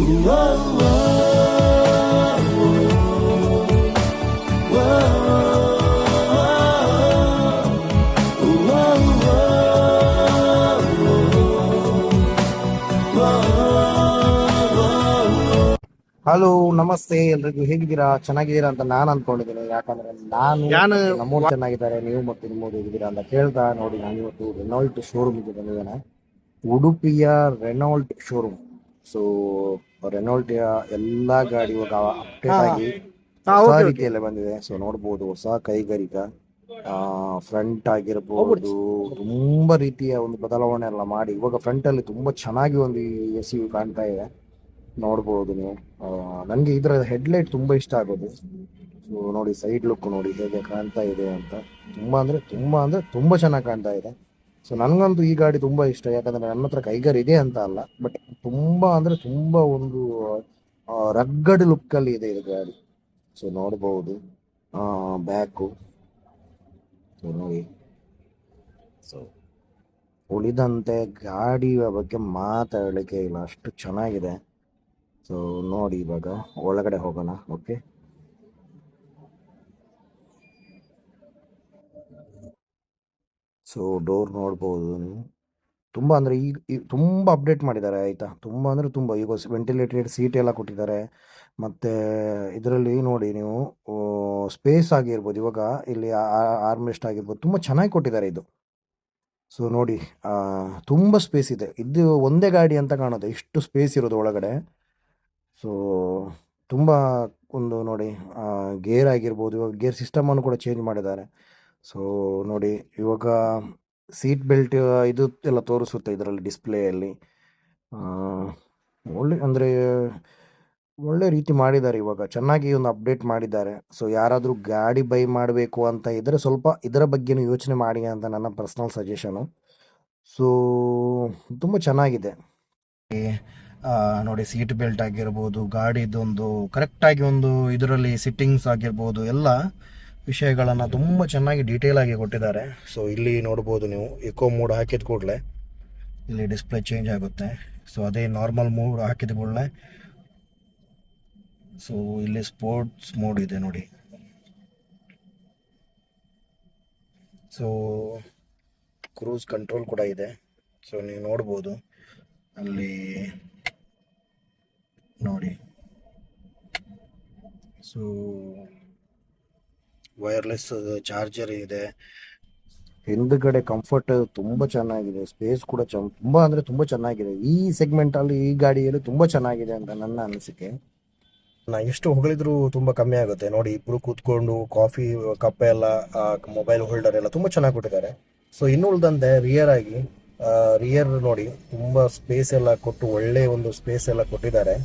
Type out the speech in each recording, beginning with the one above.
Hello, ನಮಸ್ತೆ ಎಲ್ರಿಗೂ. ಹೇಗಿದ್ದೀರಾ? ಚೆನ್ನಾಗಿದ್ದೀರಾ ಅಂತ ನಾನು ಅನ್ಕೊಂಡಿದ್ದೀನಿ. ಯಾಕಂದ್ರೆ ನಾನು ನಮ್ಮೂರು ಚೆನ್ನಾಗಿದ್ದಾರೆ, ನೀವು ಮತ್ತು ನಿಮ್ಮೂರು ಹೇಗಿದ್ದೀರಾ ಅಂತ ಕೇಳ್ತಾ ನೋಡಿ. ನಾನು ಇವತ್ತು ರೆನಾಲ್ಟ್ ಶೋರೂಮ್ಗೆ ಬಂದಿದ್ದೇನೆ. ಉಡುಪಿಯ ರೆನಾಲ್ಟ್ ಶೋರೂಮ್. ಸೊ ರೆನಾಲ್ಟ್ ಎಲ್ಲ ಗಾಡಿ ಇವಾಗ ಅಪ್ಡೇಟ್ ಆಗಿ ಹೊಸ ರೀತಿಯಲ್ಲೇ ಬಂದಿದೆ. ಸೊ ನೋಡ್ಬೋದು, ಹೊಸ ಕೈಗಾರಿಕಾ ಫ್ರಂಟ್ ಆಗಿರ್ಬೋದು, ತುಂಬಾ ರೀತಿಯ ಒಂದು ಬದಲಾವಣೆ ಎಲ್ಲ ಮಾಡಿ ಇವಾಗ ಫ್ರಂಟ್ ಅಲ್ಲಿ ತುಂಬಾ ಚೆನ್ನಾಗಿ ಒಂದು ಎಸ್ ಯು ಕಾಣ್ತಾ ಇದೆ. ನೋಡ್ಬೋದು ನೀವು. ನನಗೆ ಇದರ ಹೆಡ್ಲೈಟ್ ತುಂಬ ಇಷ್ಟ ಆಗೋದು. ಸೊ ನೋಡಿ, ಸೈಡ್ ಲುಕ್ ನೋಡಿ ಹೇಗೆ ಕಾಣ್ತಾ ಇದೆ ಅಂತ. ತುಂಬ ಚೆನ್ನಾಗಿ ಕಾಣ್ತಾ ಇದೆ. ಸೊ ನನಗಂತೂ ಈ ಗಾಡಿ ತುಂಬ ಇಷ್ಟ. ಯಾಕಂದರೆ ನನ್ನ ಹತ್ರ ಕೈಗಾರ್ ಇದೆ ಅಂತ ಅಲ್ಲ, ಬಟ್ ತುಂಬ ಒಂದು ರಗ್ಗಡ್ ಲುಕ್ಕಲ್ಲಿ ಇದೆ ಇದು ಗಾಡಿ. ಸೊ ನೋಡ್ಬೋದು ಬ್ಯಾಕು. ಸೊ ನೋಡಿ, ಸೊ ಉಳಿದಂತೆ ಗಾಡಿಯ ಬಗ್ಗೆ ಮಾತಾಡಲಿಕ್ಕೆ ಇಲ್ಲ, ಅಷ್ಟು ಚೆನ್ನಾಗಿದೆ. ಸೊ ನೋಡಿ, ಇವಾಗ ಒಳಗಡೆ ಹೋಗೋಣ. ಓಕೆ, ಸೊ ಡೋರ್ ನೋಡ್ಬೋದು ನೀವು. ತುಂಬ ಅಂದರೆ ಈಗ ತುಂಬ ಅಪ್ಡೇಟ್ ಮಾಡಿದ್ದಾರೆ ಆಯಿತಾ. ತುಂಬ ಅಂದರೆ ತುಂಬ. ಈಗ ವೆಂಟಿಲೇಟೆಡ್ ಸೀಟ್ ಎಲ್ಲ ಕೊಟ್ಟಿದ್ದಾರೆ. ಮತ್ತು ಇದರಲ್ಲಿ ನೋಡಿ ನೀವು, ಸ್ಪೇಸ್ ಆಗಿರ್ಬೋದು, ಇವಾಗ ಇಲ್ಲಿ ಆರ್ಮ್ರೆಸ್ಟ್ ಆಗಿರ್ಬೋದು, ತುಂಬ ಚೆನ್ನಾಗಿ ಕೊಟ್ಟಿದ್ದಾರೆ ಇದು. ಸೊ ನೋಡಿ, ತುಂಬ ಸ್ಪೇಸ್ ಇದೆ. ಇದು ಒಂದೇ ಗಾಡಿ ಅಂತ ಕಾಣೋದು, ಇಷ್ಟು ಸ್ಪೇಸ್ ಇರೋದು ಒಳಗಡೆ. ಸೊ ತುಂಬ ಒಂದು ನೋಡಿ, ಗೇರ್ ಆಗಿರ್ಬೋದು, ಇವಾಗ ಗೇರ್ ಸಿಸ್ಟಮನ್ನು ಕೂಡ ಚೇಂಜ್ ಮಾಡಿದ್ದಾರೆ. ಸೊ ನೋಡಿ, ಇವಾಗ ಸೀಟ್ ಬೆಲ್ಟ್ ಇದು ಎಲ್ಲ ತೋರಿಸುತ್ತೆ ಇದರಲ್ಲಿ ಡಿಸ್ಪ್ಲೇಯಲ್ಲಿ. ಅಂದರೆ ಒಳ್ಳೆ ರೀತಿ ಮಾಡಿದ್ದಾರೆ, ಇವಾಗ ಚೆನ್ನಾಗಿ ಒಂದು ಅಪ್ಡೇಟ್ ಮಾಡಿದ್ದಾರೆ. ಸೊ ಯಾರಾದರೂ ಗಾಡಿ ಬೈ ಮಾಡಬೇಕು ಅಂತ ಇದ್ದರೆ ಸ್ವಲ್ಪ ಇದರ ಬಗ್ಗೆನೂ ಯೋಚನೆ ಮಾಡಿ ಅಂತ ನನ್ನ ಪರ್ಸ್ನಲ್ ಸಜೆಷನು. ಸೊ ತುಂಬ ಚೆನ್ನಾಗಿದೆ. ನೋಡಿ, ಸೀಟ್ ಬೆಲ್ಟ್ ಆಗಿರ್ಬೋದು, ಗಾಡಿದೊಂದು ಕರೆಕ್ಟಾಗಿ ಒಂದು ಇದರಲ್ಲಿ ಸಿಟ್ಟಿಂಗ್ಸ್ ಆಗಿರ್ಬೋದು, ಎಲ್ಲ ವಿಷಯಗಳನ್ನು ತುಂಬ ಚೆನ್ನಾಗಿ ಡೀಟೇಲ್ ಆಗಿ ಕೊಟ್ಟಿದ್ದಾರೆ. ಸೊ ಇಲ್ಲಿ ನೋಡ್ಬೋದು ನೀವು, ಎಕೋ ಮೋಡ್ ಹಾಕಿದ ಕೂಡಲೇ ಇಲ್ಲಿ ಡಿಸ್ಪ್ಲೇ ಚೇಂಜ್ ಆಗುತ್ತೆ. ಸೊ ಅದೇ ನಾರ್ಮಲ್ ಮೋಡ್ ಹಾಕಿದ ಕೂಡಲೇ, ಸೊ ಇಲ್ಲಿ ಸ್ಪೋರ್ಟ್ಸ್ ಮೋಡ್ ಇದೆ ನೋಡಿ. ಸೊ ಕ್ರೂಸ್ ಕಂಟ್ರೋಲ್ ಕೂಡ ಇದೆ. ಸೊ ನೀವು ನೋಡ್ಬೋದು ಅಲ್ಲಿ ನೋಡಿ. ಸೊ ವೈರ್ಲೆಸ್ ಚಾರ್ಜರ್ ಇದೆ. ಹಿಂದುಗಡೆ ಕಂಫರ್ಟ್ ತುಂಬ ಚೆನ್ನಾಗಿದೆ, ಸ್ಪೇಸ್ ಕೂಡ ತುಂಬ ಅಂದರೆ ತುಂಬ ಚೆನ್ನಾಗಿದೆ. ಈ ಸೆಗ್ಮೆಂಟಲ್ಲಿ ಈ ಗಾಡಿಯಲ್ಲಿ ತುಂಬ ಚೆನ್ನಾಗಿದೆ ಅಂತ ನನ್ನ ಅನಿಸಿಕೆ. ನಾನು ಎಷ್ಟು ಹೊಗಳಿದ್ರು ತುಂಬ ಕಮ್ಮಿ ಆಗುತ್ತೆ. ನೋಡಿ, ಇಬ್ಬರು ಕೂತ್ಕೊಂಡು ಕಾಫಿ ಕಪ್ ಎಲ್ಲ, ಮೊಬೈಲ್ ಹೋಲ್ಡರ್ ಎಲ್ಲ ತುಂಬ ಚೆನ್ನಾಗಿ ಕೊಟ್ಟಿದ್ದಾರೆ. ಸೊ ಇನ್ನು ಉಳಿದಂತೆ ರಿಯರ್ ನೋಡಿ, ತುಂಬ ಸ್ಪೇಸ್ ಎಲ್ಲ ಕೊಟ್ಟು ಒಳ್ಳೆ ಒಂದು ಸ್ಪೇಸ್ ಎಲ್ಲ ಕೊಟ್ಟಿದ್ದಾರೆ.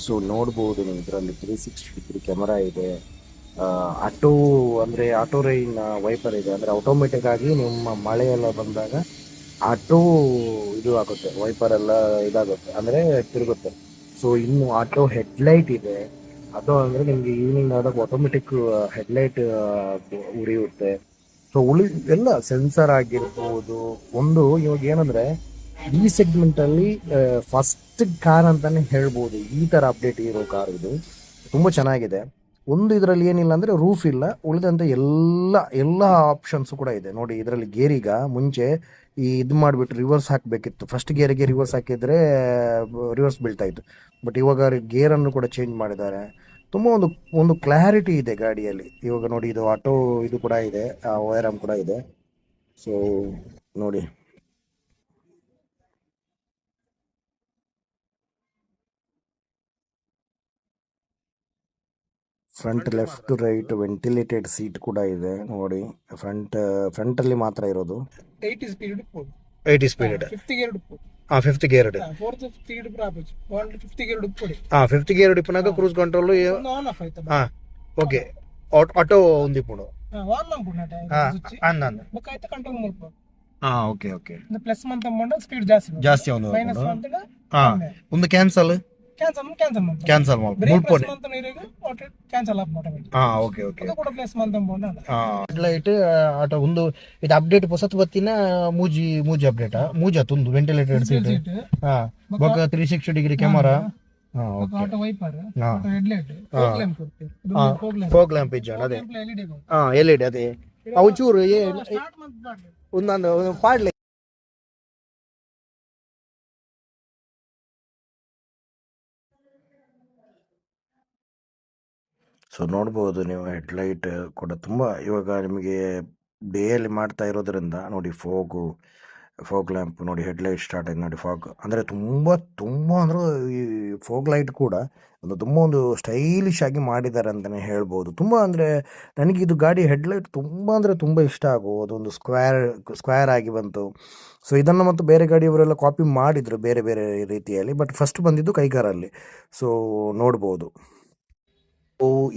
ಸೊ ನೋಡ್ಬೋದು ನೀವು, ಇದರಲ್ಲಿ 360 ಕ್ಯಾಮರಾ ಇದೆ. ಆಟೋ ಅಂದರೆ ಆಟೋ ರೈನ್ ವೈಪರ್ ಇದೆ. ಅಂದರೆ ಆಟೋಮೆಟಿಕ್ ಆಗಿ ನಿಮ್ಮ ಮಳೆ ಎಲ್ಲ ಬಂದಾಗ ಆಟೋ ಇದು ಆಗುತ್ತೆ, ವೈಪರ್ ಎಲ್ಲ ಇದಾಗುತ್ತೆ, ಅಂದರೆ ತಿರುಗುತ್ತೆ. ಸೊ ಇನ್ನು ಆಟೋ ಹೆಡ್ಲೈಟ್ ಇದೆ. ಅದು ಅಂದರೆ ನಿಮಗೆ ಈವ್ನಿಂಗ್ ಆದಾಗ ಆಟೋಮೆಟಿಕ್ ಹೆಡ್ಲೈಟ್ ಉರಿಯುತ್ತೆ. ಸೊ ಎಲ್ಲ ಸೆನ್ಸರ್ ಆಗಿರ್ಬೋದು. ಒಂದು ಇವಾಗ ಏನಂದರೆ ಈ ಸೆಗ್ಮೆಂಟಲ್ಲಿ ಫಸ್ಟ್ ಕಾರ್ ಅಂತಾನೆ ಹೇಳ್ಬೋದು. ಈ ಥರ ಅಪ್ಡೇಟ್ ಇರೋ ಕಾರ್ ಇದು, ತುಂಬ ಚೆನ್ನಾಗಿದೆ. ಒಂದು ಇದರಲ್ಲಿ ಏನಿಲ್ಲ ಅಂದರೆ ರೂಫ್ ಇಲ್ಲ, ಉಳಿದಂತೆ ಎಲ್ಲ ಆಪ್ಷನ್ಸು ಕೂಡ ಇದೆ. ನೋಡಿ, ಇದರಲ್ಲಿ ಗೇರಿಗ ಮುಂಚೆ ಇದು ಮಾಡಿಬಿಟ್ಟು ರಿವರ್ಸ್ ಹಾಕಬೇಕಿತ್ತು. ಫಸ್ಟ್ ಗೇರಿಗೆ ರಿವರ್ಸ್ ಹಾಕಿದರೆ ರಿವರ್ಸ್ ಬೀಳ್ತಾ ಇತ್ತು. ಬಟ್ ಇವಾಗ ಗೇರನ್ನು ಕೂಡ ಚೇಂಜ್ ಮಾಡಿದ್ದಾರೆ. ತುಂಬ ಒಂದು ಕ್ಲಾರಿಟಿ ಇದೆ ಗಾಡಿಯಲ್ಲಿ. ಇವಾಗ ನೋಡಿ, ಇದು ಆಟೋ ಇದು ಕೂಡ ಇದೆ, ವೈರಮ್ ಕೂಡ ಇದೆ. ಸೊ ನೋಡಿ, front left right ventilated seat ಕೂಡ ಇದೆ ನೋಡಿ. ಫ್ರಂಟಲ್ಲಿ ಮಾತ್ರ ಇರೋದು 80 ಸ್ಪೀಡ್. 50 ಗೇರ್ ಫಿಫ್ತ್ ಗೇರ್ ಡಿಪ್ಪನಾಗ ಕ್ರೂಸ್ ಕಂಟ್ರೋಲ್. ಓಕೆ, ಆಟೋ ఉంది ఇప్పుడు. ವಾಲ್ ಲ್ಯಾಂಪ್ ಉಂಟು ಅಂದ ಬೊಕ್ಕ ಐತೆ ಕಂಟ್ರೋಲ್ ಮುಲ್ಪ ಓಕೆ ಓಕೆ ಪ್ಲಸ್ ಮಂತ್ ಬಂಡ ಸ್ಪೀಡ್ ಜಾಸ್ತಿ ಜಾಸ್ತಿ ಒಂದು ಮೈನಸ್ ಮಂತ್ ಒಂದು ಕ್ಯಾನ್ಸಲ್ ಕ್ಯಾನ್ಸಲ್ ಮುಳ್ಪೊನೆ ಮಂತ್ ನೀರಿಗೆ cancel app automatic okay okay ಕೂಡ ಪ್ಲಸ್ ಮಂತ್ ಬಂಡ ಲೈಟ್ ಆಟ ಒಂದು ಇದು ಅಪ್ಡೇಟ್ ಹೊಸತು ಬತ್ತಿನ ಮೂಜಿ ಮೂಜಿ ಅಪ್ಡೇಟ್ ಮೂಜಿ ಆತೊಂದು ವೆಂಟಿಲೇಟೆಡ್ ಸೀಟ್ ಬೊಕ್ಕ 360 degree camera auto wiper head light fog lamp ಇಜ್ಜ ಅದೇ ಎಲ್ಇಡಿ ಅದೇ ಅವು ಚೂರು ಒಂದೊಂದು ಪಾಡ್ಲಿ. ಸೊ ನೋಡ್ಬೋದು ನೀವು ಹೆಡ್ಲೈಟ್ ಕೂಡ ತುಂಬ ಇವಾಗ ನಿಮಗೆ ಡೇಯಲ್ಲಿ ಮಾಡ್ತಾ ಇರೋದ್ರಿಂದ ನೋಡಿ ಫೋಗ್ ಲ್ಯಾಂಪ್ ನೋಡಿ ಹೆಡ್ಲೈಟ್ ಸ್ಟಾರ್ಟ್ ಆಗಿ ನೋಡಿ ಫಾಗ್ ಅಂದರೆ ತುಂಬ ಅಂದರೆ ಈ ಫೋಗ್ ಲೈಟ್ ಕೂಡ ತುಂಬ ಒಂದು ಸ್ಟೈಲಿಶ್ ಆಗಿ ಮಾಡಿದ್ದಾರೆ ಅಂತಲೇ ಹೇಳ್ಬೋದು. ತುಂಬ ಅಂದರೆ ನನಗಿದು ಗಾಡಿ ಹೆಡ್ಲೈಟ್ ತುಂಬ ಅಂದರೆ ತುಂಬ ಇಷ್ಟ ಆಗುವುದು. ಒಂದು ಸ್ಕ್ವೇರ್ ಆಗಿ ಬಂತು. ಸೊ ಇದನ್ನು ಮತ್ತು ಬೇರೆ ಗಾಡಿಯವರೆಲ್ಲ ಕಾಪಿ ಮಾಡಿದರು ಬೇರೆ ಬೇರೆ ರೀತಿಯಲ್ಲಿ, ಬಟ್ ಫಸ್ಟ್ ಬಂದಿದ್ದು ಕೈಕಾರಲ್ಲಿ. ಸೊ ನೋಡ್ಬೋದು.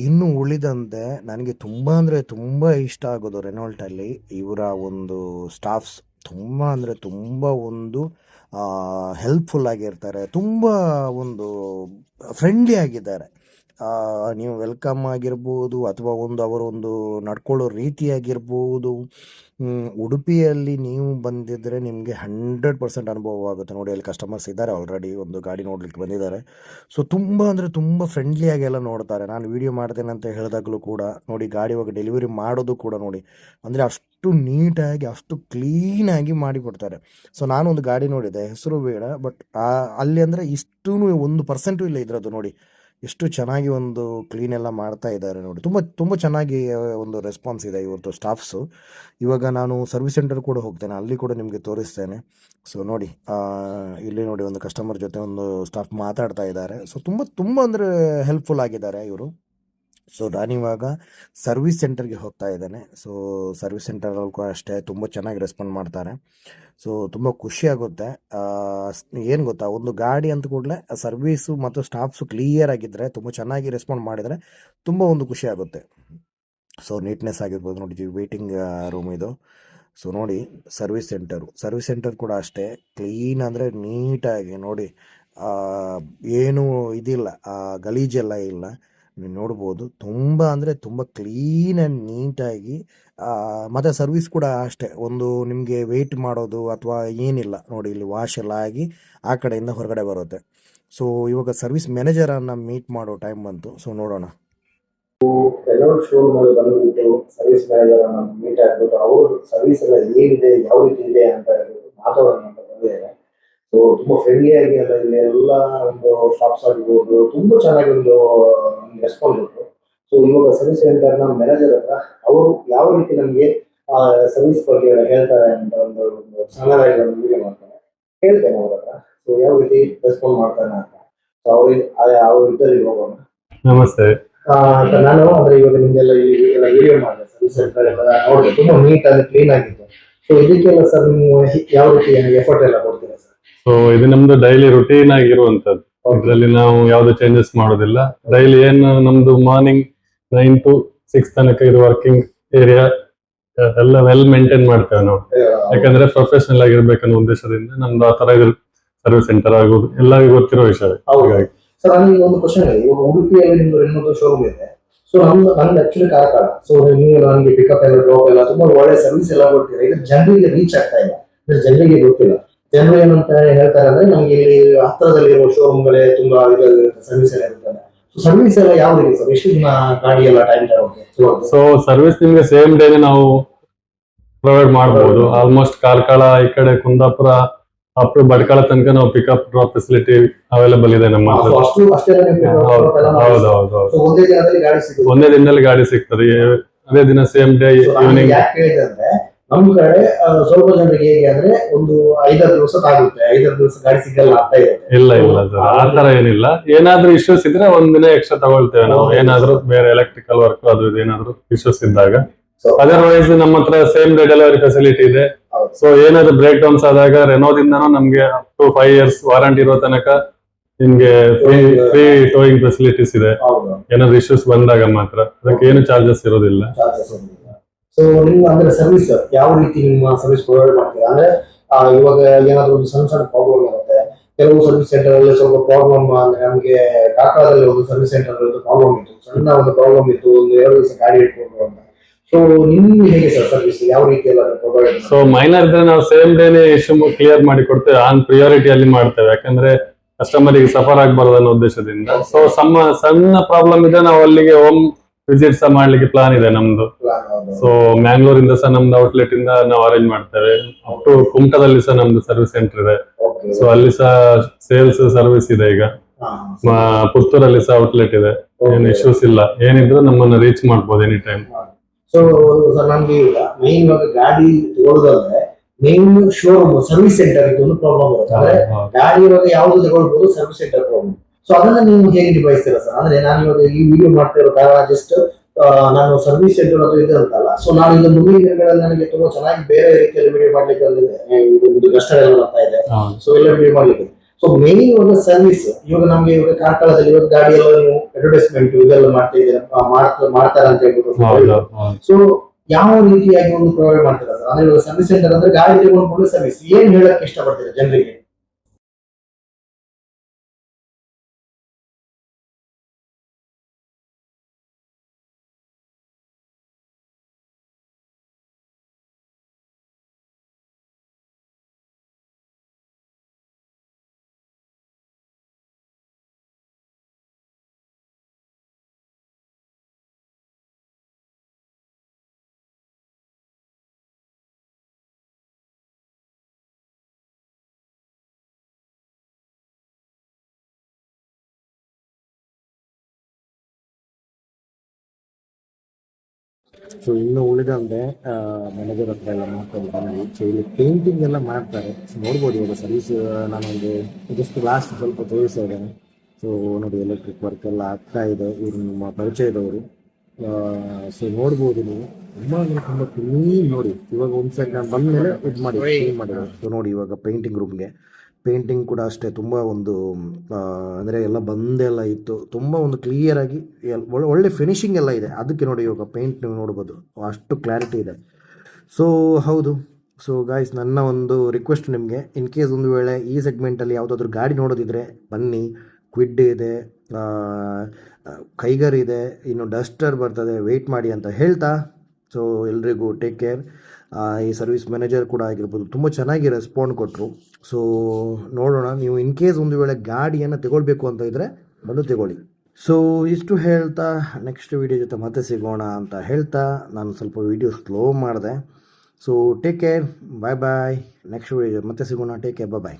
ಇನ್ನು ಉಳಿದಂತೆ ನನಗೆ ತುಂಬ ಅಂದರೆ ತುಂಬ ಇಷ್ಟ ಆಗೋದು ರೆನಾಲ್ಟಲ್ಲಿ ಇವರ ಒಂದು ಸ್ಟಾಫ್ಸ್ ತುಂಬ ಅಂದರೆ ತುಂಬ ಒಂದು ಹೆಲ್ಪ್ಫುಲ್ ಆಗಿರ್ತಾರೆ, ತುಂಬ ಒಂದು ಫ್ರೆಂಡ್ಲಿ ಆಗಿದ್ದಾರೆ. ನೀವು ವೆಲ್ಕಮ್ ಆಗಿರ್ಬೋದು ಅಥವಾ ಅವರೊಂದು ನಡ್ಕೊಳ್ಳೋ ರೀತಿಯಾಗಿರ್ಬೋದು. ಉಡುಪಿಯಲ್ಲಿ ನೀವು ಬಂದಿದ್ದರೆ ನಿಮಗೆ 100% ಅನುಭವ ಆಗುತ್ತೆ. ನೋಡಿ ಅಲ್ಲಿ ಕಸ್ಟಮರ್ಸ್ ಇದ್ದಾರೆ, ಆಲ್ರೆಡಿ ಒಂದು ಗಾಡಿ ನೋಡ್ಲಿಕ್ಕೆ ಬಂದಿದ್ದಾರೆ. ಸೊ ತುಂಬ ಅಂದರೆ ತುಂಬ ಫ್ರೆಂಡ್ಲಿಯಾಗೆಲ್ಲ ನೋಡ್ತಾರೆ. ನಾನು ವೀಡಿಯೋ ಮಾಡ್ತೇನೆ ಅಂತ ಹೇಳಿದಾಗಲೂ ಕೂಡ ನೋಡಿ ಗಾಡಿ ಇವಾಗ ಡೆಲಿವರಿ ಮಾಡೋದು ಕೂಡ ನೋಡಿ ಅಂದರೆ ಅಷ್ಟು ನೀಟಾಗಿ ಅಷ್ಟು ಕ್ಲೀನಾಗಿ ಮಾಡಿಕೊಡ್ತಾರೆ. ಸೊ ನಾನೊಂದು ಗಾಡಿ ನೋಡಿದೆ, ಹೆಸರು ಬೇಡ, ಬಟ್ ಅಲ್ಲಿ ಅಂದರೆ ಇಷ್ಟೂ 1% ಇಲ್ಲ ಇದರದ್ದು. ನೋಡಿ ಎಷ್ಟು ಚೆನ್ನಾಗಿ ಒಂದು ಕ್ಲೀನ್ ಎಲ್ಲ ಮಾಡ್ತಾ ಇದ್ದಾರೆ. ನೋಡಿ ತುಂಬ ಚೆನ್ನಾಗಿ ಒಂದು ರೆಸ್ಪಾನ್ಸ್ ಇದೆ ಇವ್ರದ್ದು ಸ್ಟಾಫ್ಸು. ಇವಾಗ ನಾನು ಸರ್ವಿಸ್ ಸೆಂಟರ್ ಕೂಡ ಹೋಗ್ತೇನೆ, ಅಲ್ಲಿ ಕೂಡ ನಿಮಗೆ ತೋರಿಸ್ತೇನೆ. ಸೊ ನೋಡಿ ಇಲ್ಲಿ ನೋಡಿ ಒಂದು ಕಸ್ಟಮರ್ ಜೊತೆ ಒಂದು ಸ್ಟಾಫ್ ಮಾತಾಡ್ತಾ ಇದ್ದಾರೆ. ಸೊ ತುಂಬ ಅಂದರೆ ಹೆಲ್ಪ್ಫುಲ್ ಆಗಿದ್ದಾರೆ ಇವರು. ಸೊ ನಾನಿವಾಗ ಸರ್ವಿಸ್ ಸೆಂಟರ್ಗೆ ಹೋಗ್ತಾ ಇದ್ದೇನೆ. ಸೊ ಸರ್ವಿಸ್ ಸೆಂಟರಲ್ಲಿ ಕೂಡ ಅಷ್ಟೇ ತುಂಬ ಚೆನ್ನಾಗಿ ರೆಸ್ಪಾಂಡ್ ಮಾಡ್ತಾರೆ. ಸೊ ತುಂಬ ಖುಷಿಯಾಗುತ್ತೆ. ಏನು ಗೊತ್ತಾ, ಒಂದು ಗಾಡಿ ಅಂತ ಕೂಡಲೇ ಸರ್ವೀಸು ಮತ್ತು ಸ್ಟಾಫ್ಸು ಕ್ಲಿಯರ್ ಆಗಿದ್ದರೆ, ತುಂಬ ಚೆನ್ನಾಗಿ ರೆಸ್ಪಾಂಡ್ ಮಾಡಿದರೆ ತುಂಬ ಒಂದು ಖುಷಿ ಆಗುತ್ತೆ. ಸೊ ನೀಟ್ನೆಸ್ ಆಗಿರ್ಬೋದು. ನೋಡಿ ವೇಟಿಂಗ್ ರೂಮ್ ಇದು. ಸೊ ನೋಡಿ ಸರ್ವಿಸ್ ಸೆಂಟರ್ ಕೂಡ ಅಷ್ಟೇ ಕ್ಲೀನ್ ಅಂದರೆ ನೀಟಾಗಿ ನೋಡಿ, ಏನೂ ಇದಿಲ್ಲ, ಗಲೀಜೆಲ್ಲ ಇಲ್ಲ. ನೀವು ನೋಡ್ಬೋದು ತುಂಬ ಅಂದರೆ ತುಂಬ ಕ್ಲೀನ್ ಆ್ಯಂಡ್ ನೀಟಾಗಿ. ಮತ್ತು ಸರ್ವಿಸ್ ಕೂಡ ಅಷ್ಟೇ, ಒಂದು ನಿಮಗೆ ವೆಯ್ಟ್ ಮಾಡೋದು ಅಥವಾ ಏನಿಲ್ಲ. ನೋಡಿ ಇಲ್ಲಿ ವಾಶ್ ಎಲ್ಲ ಆಗಿ ಆ ಕಡೆಯಿಂದ ಹೊರಗಡೆ ಬರುತ್ತೆ. ಸೊ ಇವಾಗ ಸರ್ವಿಸ್ ಮ್ಯಾನೇಜರನ್ನು ಮೀಟ್ ಮಾಡೋ ಟೈಮ್ ಬಂತು. ಸೊ ನೋಡೋಣ. ಶೋರೂಮಲ್ಲಿ ಬಂದುಬಿಟ್ಟು ಸರ್ವಿಸ್ ಮ್ಯಾನೇಜರನ್ನು ಮೀಟ್ ಆಗಿಬಿಟ್ಟು ಅವರು ಸರ್ವಿಸ್ ಎಲ್ಲ ಏನಿದೆ, ಯಾವ ರೀತಿ ಇದೆ ಅಂತ ಮಾತಾಡೋಣ ಅಂತ ಬಂದಿದ್ದಾರೆ. ಸೊ ತುಂಬ ಫ್ರೆಂಡ್ಲಿಯಾಗಿ ಎಲ್ಲ ಇಲ್ಲಿ ಎಲ್ಲ ಒಂದು ಶಾಪ್ಸ್ ಆಗಿರ್ಬೋದು ತುಂಬ ಚೆನ್ನಾಗಿ ಒಂದು ರೆಸ್ಪಾನ್ಸ್ ಇತ್ತು. ಸೊ ಇವಾಗ ಸರ್ವಿಸ್ ಸೆಂಟರ್ನ ಮ್ಯಾನೇಜರ್ ಹತ್ರ ಅವರು ಯಾವ ರೀತಿ ನಮಗೆ ಸರ್ವಿಸ್ ಬಗ್ಗೆ ಹೇಳ್ತಾರೆ ಅಂತ ಒಂದು ಸಣ್ಣದಾಗಿ ಒಂದು ವಿಡಿಯೋ ಮಾಡ್ತಾರೆ, ಹೇಳ್ತೇನೆ ಅವ್ರ ಹತ್ರ. ಸೊ ಯಾವ ರೀತಿ ರೆಸ್ಪಾಂಡ್ ಮಾಡ್ತಾನೆ ಅಂತ. ಸೊ ಅವ್ರ ಇದ್ದಲ್ಲಿ ಹೋಗೋಣ. ನಮಸ್ತೆ. ನಾನು ಅಂದ್ರೆ ಇವಾಗ ನಿಮ್ಗೆಲ್ಲ ಎಲ್ಲ ವಿಡಿಯೋ ಮಾಡಿದೆ, ಸರ್ವಿಸ್ ಸೆಂಟರ್ ಎಲ್ಲ ನೋಡಿದೆ, ತುಂಬಾ ನೀಟ್ ಆಗಿ ಕ್ಲೀನ್ ಆಗಿತ್ತು. ಸೊ ಇದಕ್ಕೆಲ್ಲ ಸರ್ ನೀವು ಯಾವ ರೀತಿ ಎಫರ್ಟ್ ಎಲ್ಲ ಕೊಡ್ತೀರಾ ಸರ್? ಸೊ ಇದು ನಮ್ದು ಡೈಲಿ ರುಟೀನ್ ಆಗಿರುವಂತದ್ದು. ಇದರಲ್ಲಿ ನಾವು ಯಾವ್ದು ಚೇಂಜಸ್ ಮಾಡೋದಿಲ್ಲ. ಡೈಲಿ ಏನು ನಮ್ದು ಮಾರ್ನಿಂಗ್ 9 to 6 ತನಕ ಇದು ವರ್ಕಿಂಗ್ ಏರಿಯಾ ಎಲ್ಲ ವೆಲ್ ಮೇಂಟೈನ್ ಮಾಡ್ತೇವೆ ನಾವು. ಯಾಕಂದ್ರೆ ಪ್ರೊಫೆಷನಲ್ ಆಗಿರ್ಬೇಕನ್ನೋ ಉದ್ದೇಶದಿಂದ ನಮ್ದು ಆ ತರ ಸರ್ವಿಸ್ ಸೆಂಟರ್ ಆಗೋದು ಎಲ್ಲರಿಗೂ ಗೊತ್ತಿರೋ ವಿಷಯ. ಹಾಗಾಗಿ ಸರ್ ನನಗೆ ಒಂದು ಕ್ವಶನ್ ಇದೆ. ಇವಾಗ ಉಡುಪಿಯಲ್ಲಿ ನಿಮ್ದು ಇನ್ನೊಂದು ಶೋರೂಮ್ ಇದೆ. ಸೊ ನಂದು ಆಕ್ಚುಲಿ ಕಾರ್ಕಳ. ಸೊ ನೀವು ನನಗೆ ಪಿಕಪ್ ಎಲ್ಲ ಡ್ರಾಪ್ ಎಲ್ಲ ತುಂಬಾ ಒಳ್ಳೆ ಸರ್ವಿಸ್ ಎಲ್ಲ ಕೊಡ್ತೀರಾ. ಇದು ಜನರಿಗೆ ರೀಚ್ ಆಗ್ತಾ ಇಲ್ಲ, ಜನರಿಗೆ ಗೊತ್ತಿಲ್ಲ. ಜನರು ಏನಂತ ಹೇಳ್ತಾರೆ ಅಂದ್ರೆ ನಮ್ಗೆ ಇಲ್ಲಿ ಹತ್ತಿರದಲ್ಲಿರುವ ಶೋರೂಮ್ಗಳೇ ತುಂಬಾ ಸರ್ವಿಸ್ ಎಲ್ಲ ಇರ್ತದೆ. ಸರ್ವಿಸ್ ಎಲ್ಲ ಯಾವ ರೀತಿ ಸರ್? ಎಷ್ಟು ದಿನ ಗಾಡಿ ಎಲ್ಲ ಟೈಮ್ ತಗೋಕೆ? ಸೊ ಸರ್ವಿಸ್ ನಿಮ್ಗೆ ಸೇಮ್ ಡೇನೆ ನಾವು ಪ್ರೊವೈಡ್ ಮಾಡಬಹುದು. ಆಲ್ಮೋಸ್ಟ್ ಕಾರ್ಕಳ ಈ ಕಡೆ ಕುಂದಾಪುರ ಅಪ್ ಟು ಬಡ್ಕಳ ತನಕ ನಾವು ಪಿಕಪ್ ಡ್ರಾಪ್ ಫೆಸಿಲಿಟಿ ಅವೈಲೇಬಲ್ ಇದೆ ನಮ್ಮ ಹತ್ರ. ಹೌದೌದು, ಒಂದೇ ದಿನದಲ್ಲಿ ಗಾಡಿ ಸಿಗ್ತದೆ. ಅದೇ ದಿನ ಸೇಮ್ ಡೇ ಈವ್ನಿಂಗ್. ನಮ್ಮ ಕಡೆ ಸ್ವಲ್ಪ ಜನರಿಗೆ ಹೇಗೆ ಅಂದ್ರೆ ಒಂದು 5-6 ದಿವಸ ಆಗುತ್ತೆ, 5-6 ದಿವಸ ಗಾಡಿ ಸಿಗಲ್ಲ ಅಂತ ಇದೆ. ಇಲ್ಲ ಸರ್, ಆ ತರ ಏನಿಲ್ಲ. ಏನಾದ್ರೂ ಇಶ್ಯೂಸ್ ಇದ್ರೆ ಒಂದಿನ ಎಕ್ಸ್ಟ್ರಾ ತಗೊಳ್ತೇವೆ ನಾವು. ಏನಾದ್ರೂ ಬೇರೆ ಎಲೆಕ್ಟ್ರಿಕಲ್ ವರ್ಕ್ ಅದು ಏನಾದ್ರೂ ಇಶ್ಯೂಸ್ ಇದ್ದಾಗ. ಅದರ್ವೈಸ್ ನಮ್ಮ ಹತ್ರ ಸೇಮ್ ಡೇ ಡೆಲಿವರಿ ಫೆಸಿಲಿಟಿ ಇದೆ. ಸೊ ಏನಾದ್ರು ಬ್ರೇಕ್ ಡೌನ್ಸ್ ಆದಾಗ ರೆನೋದಿಂದನೂ ನಮ್ಗೆ ಅಪ್ ಟು 5 years ವಾರಂಟಿ ಇರೋ ತನಕ ನಿಮ್ಗೆ ಫ್ರೀ ಟೋಯಿಂಗ್ ಫೆಸಿಲಿಟೀಸ್ ಇದೆ. ಏನಾದ್ರು ಇಶ್ಯೂಸ್ ಬಂದಾಗ ಮಾತ್ರ, ಅದಕ್ಕೆ ಏನು ಚಾರ್ಜಸ್ ಇರೋದಿಲ್ಲ. ಸೊ ನೀವು ಅಂದ್ರೆ ಸರ್ವಿಸ್ ಯಾವ ರೀತಿ ನಿಮ್ಮ ಸರ್ವಿಸ್ ಪ್ರೊವೈಡ್ ಮಾಡ್ತೀರಾ ಅಂದ್ರೆ ಇವಾಗ ಏನಾದ್ರು ಒಂದು ಸಣ್ಣ ಸಣ್ಣ ಪ್ರಾಬ್ಲಮ್ ಇರುತ್ತೆ, ಕೆಲವು ಸರ್ವಿಸ್ ಸೆಂಟರ್ ಅಲ್ಲಿ ಸ್ವಲ್ಪ ಪ್ರಾಬ್ಲಮ್ ಅಂದ್ರೆ ನಮಗೆ ಕಾಕಡದಲ್ಲಿ ಒಂದು ಸರ್ವಿಸ್ ಸೆಂಟರ್ ಪ್ರಾಬ್ಲಮ್ ಇತ್ತು, ಸಣ್ಣ ಒಂದು ಪ್ರಾಬ್ಲಮ್ ಇತ್ತು, ಒಂದು 2 ದಿವಸ ಗಾಡಿ ಇಟ್ಕೊಂಡು ಅಂತ. ಸೊ ನಿಮ್ಗೆ ಹೇಗೆ ಸರ್ ಸರ್ವಿಸ್ ಯಾವ ರೀತಿ ಎಲ್ಲ ಪ್ರೊವೈಡ್? ಸೊ ಮೈನರ್ ಇದ್ರೆ ನಾವು ಸೇಮ್ ಡೇನೆ ಇಶ್ಯೂ ಕ್ಲಿಯರ್ ಮಾಡಿ ಕೊಡ್ತೇವೆ, ಆನ್ ಪ್ರಿಯಾರಿಟಿಯಲ್ಲಿ ಮಾಡ್ತೇವೆ, ಯಾಕಂದ್ರೆ ಕಸ್ಟಮರಿಗೆ ಸಫರ್ ಆಗಬಾರ್ದು ಅನ್ನೋ ಉದ್ದೇಶದಿಂದ. ಸೊ ಸಣ್ಣ ಪ್ರಾಬ್ಲಮ್ ಇದೆ, ನಾವು ಅಲ್ಲಿಗೆ ಹೋಮ್ ವಿಸಿಟ್ ಸಹ ಮಾಡ್ಲಿಕ್ಕೆ ಪ್ಲಾನ್ ಇದೆ ನಮ್ದು. ಸೊ ಮ್ಯಾಂಗ್ಳೂರಿಂದ ಸಹ ನಮ್ದು ಔಟ್ಲೆಟ್ ಇಂದ ನಾವು ಅರೇಂಜ್ ಮಾಡ್ತೇವೆ. ಅಪ್ ಟು ಕುಮಟಾದಲ್ಲಿ ಸಹ ನಮ್ದು ಸರ್ವಿಸ್ ಸೆಂಟರ್ ಇದೆ. ಸೊ ಅಲ್ಲಿ ಸಹ ಸೇಲ್ಸ್ ಸರ್ವಿಸ್ ಇದೆ. ಈಗ ಪುತ್ತೂರಲ್ಲಿ ಸಹ ಔಟ್ಲೆಟ್ ಇದೆ. ಏನು ಇಶ್ಯೂಸ್ ಇಲ್ಲ, ಏನಿದ್ರು ನಮ್ಮನ್ನ ರೀಚ್ ಮಾಡ್ಬೋದು ಎನಿ ಟೈಮ್. ಸೊ ಸರ್ ನಮ್ಗೆ ಈಗ ಮೇನ್ ಇವಾಗ ಗಾಡಿ ತಗೊಳ್ಳೋದಂದ್ರೆ ಮೇನ್ ಶೋರೂಮ್ ಸರ್ವಿಸ್ ಸೆಂಟರ್ ಇದೊಂದು ಪ್ರಾಬ್ಲಮ್ ಇರುತ್ತೆ. ಅಂದ್ರೆ ಗಾಡಿ ಇವಾಗ ಯಾವ್ದು ತಗೊಳ್ಬಹುದು, ಸರ್ವಿಸ್ ಸೆಂಟರ್ ಪ್ರಾಬ್ಲಮ್. ಸೊ ಅದನ್ನ ನೀವು ಹೇಗೆ ನಿಭಾಯಿಸ್ತೀರಾ ಸರ್? ಅಂದ್ರೆ ನಾನು ಇವಾಗ ಈ ವಿಡಿಯೋ ಮಾಡ್ತಾ ಇರೋ ಕಾರಣ ಜಸ್ಟ್ ನಾನು ಸರ್ವಿಸ್ ಸೆಂಟರ್ ಅದು ಇದೆ ಅಂತಲ್ಲ. ಸೊ ನಾನು ಈಗ ಮುಂದಿನ ದಿನಗಳಲ್ಲಿ ನನಗೆ ತುಂಬಾ ಚೆನ್ನಾಗಿ ಬೇರೆ ರೀತಿಯಲ್ಲಿ ವಿಡಿಯೋ ಮಾಡ್ಲಿಕ್ಕೆ ಒಂದು ಕಷ್ಟ ಎಲ್ಲ ಬರ್ತಾ ಇದೆ. ಸೊ ಎಲ್ಲ ವಿಡಿಯೋ ಮಾಡ್ಲಿಕ್ಕೆ. ಸೊ ಮೇನ್ ಒಂದು ಸರ್ವಿಸ್ ಇವಾಗ ನಮ್ಗೆ ಇವಾಗ ಕಾರ್ಕಳದಲ್ಲಿ ಇವಾಗ ಗಾಡಿ ಎಲ್ಲ ನೀವು ಅಡ್ವರ್ಟೈಸ್ಮೆಂಟ್ ಇದೆಲ್ಲ ಮಾಡ್ತಾ ಇದ್ದೀರಾ, ಮಾಡ್ತಾರೆ ಅಂತ ಹೇಳ್ಬೋದು. ಸೊ ಯಾವ ರೀತಿಯಾಗಿ ಒಂದು ಪ್ರೊವೈಡ್ ಮಾಡ್ತೀರಾ ಸರ್? ಅಂದ್ರೆ ಇವಾಗ ಸರ್ವಿಸ್ ಸೆಂಟರ್ ಅಂದ್ರೆ ಗಾಡಿ ತಗೊಂಡ್ಕೊಂಡು ಸರ್ವಿಸ್ ಏನ್ ಹೇಳಕ್ ಇಷ್ಟಪಡ್ತೀರಾ ಜನರಿಗೆ? ಸೊ ಇನ್ನು ಉಳಿದಂತೆ ಮ್ಯಾನೇಜರ್ ಹತ್ರ ಎಲ್ಲ ಮಾತಾಡಿದ್ದೀನಿ. ಸೊ ಇಲ್ಲಿ ಪೇಂಟಿಂಗ್ ಎಲ್ಲ ಮಾಡ್ತಾರೆ. ಸೊ ನೋಡ್ಬೋದು ಇವಾಗ ಸರ್ವಿಸ್ ನಾನೊಂದು ಜಸ್ಟ್ ಲಾಸ್ಟ್ ಸ್ವಲ್ಪ ತೋರಿಸ್ತಾ ಇದ್ದೇನೆ. ಸೊ ನೋಡಿ ಎಲೆಕ್ಟ್ರಿಕ್ ವರ್ಕ್ ಎಲ್ಲ ಆಗ್ತಾ ಇದೆ. ಇವರು ನಮ್ಮ ಪರಿಚಯದವರು. ಸೊ ನೋಡ್ಬೋದು ನೀವು ತುಂಬ ಅಂದ್ರೆ ತುಂಬ ಕ್ಲೀನ್. ನೋಡಿ ಇವಾಗ ಒಂದು ಸೆಕೆಂಡ್ ಬಂದ ಮೇಲೆ ಇದು ಮಾಡಿ ಕ್ಲೀನ್ ಮಾಡಿದ್ದಾರೆ. ಸೊ ನೋಡಿ ಇವಾಗ ಪೇಂಟಿಂಗ್ ರೂಮ್ಗೆ ಪೇಂಟಿಂಗ್ ಕೂಡ ಅಷ್ಟೇ ತುಂಬ ಒಂದು ಅಂದರೆ ಎಲ್ಲ ಬಂದೆಲ್ಲ ಇತ್ತು. ತುಂಬ ಒಂದು ಕ್ಲಿಯರಾಗಿ ಒಳ್ಳೆ ಫಿನಿಶಿಂಗ್ ಎಲ್ಲ ಇದೆ. ಅದಕ್ಕೆ ನೋಡಿ ಇವಾಗ ಪೇಂಟ್ ನೀವು ನೋಡ್ಬೋದು ಅಷ್ಟು ಕ್ಲಾರಿಟಿ ಇದೆ. ಸೊ ಹೌದು. ಸೊ ಗಾಯ್ಸ್, ನನ್ನ ಒಂದು ರಿಕ್ವೆಸ್ಟ್ ನಿಮಗೆ, ಇನ್ ಕೇಸ್ ಒಂದು ವೇಳೆ ಈ ಸೆಗ್ಮೆಂಟಲ್ಲಿ ಯಾವುದಾದ್ರೂ ಗಾಡಿ ನೋಡೋದಿದ್ರೆ ಬನ್ನಿ. ಕ್ವಿಡ್ ಇದೆ, ಕೈಗರ್ ಇದೆ, ಇನ್ನು ಡಸ್ಟರ್ ಬರ್ತದೆ, ವೆಯ್ಟ್ ಮಾಡಿ ಅಂತ ಹೇಳ್ತಾ. ಸೊ ಎಲ್ರಿಗೂ ಟೇಕ್ ಕೇರ್. ಈ ಸರ್ವಿಸ್ ಮ್ಯಾನೇಜರ್ ಕೂಡ ಆಗಿರ್ಬೋದು ತುಂಬ ಚೆನ್ನಾಗಿ ರೆಸ್ಪಾಂಡ್ ಕೊಟ್ಟರು. ಸೊ ನೋಡೋಣ, ನೀವು ಇನ್ ಕೇಸ್ ಒಂದು ವೇಳೆ ಗಾಡಿಯನ್ನು ತಗೊಳ್ಬೇಕು ಅಂತ ಇದ್ದರೆ ಬಂದು ತಗೊಳ್ಳಿ. ಸೊ ಇಷ್ಟು ಹೇಳ್ತಾ ನೆಕ್ಸ್ಟ್ ವೀಡಿಯೋ ಜೊತೆ ಮತ್ತೆ ಸಿಗೋಣ ಅಂತ ಹೇಳ್ತಾ ನಾನು ಸ್ವಲ್ಪ ವೀಡಿಯೋ ಸ್ಲೋ ಮಾಡಿದೆ. ಸೊ ಟೇಕ್ ಕೇರ್, ಬಾಯ್ ಬಾಯ್. ನೆಕ್ಸ್ಟ್ ವೀಡಿಯೋ ಮತ್ತೆ ಸಿಗೋಣ. ಟೇಕ್ ಕೇರ್, ಬಾಯ್.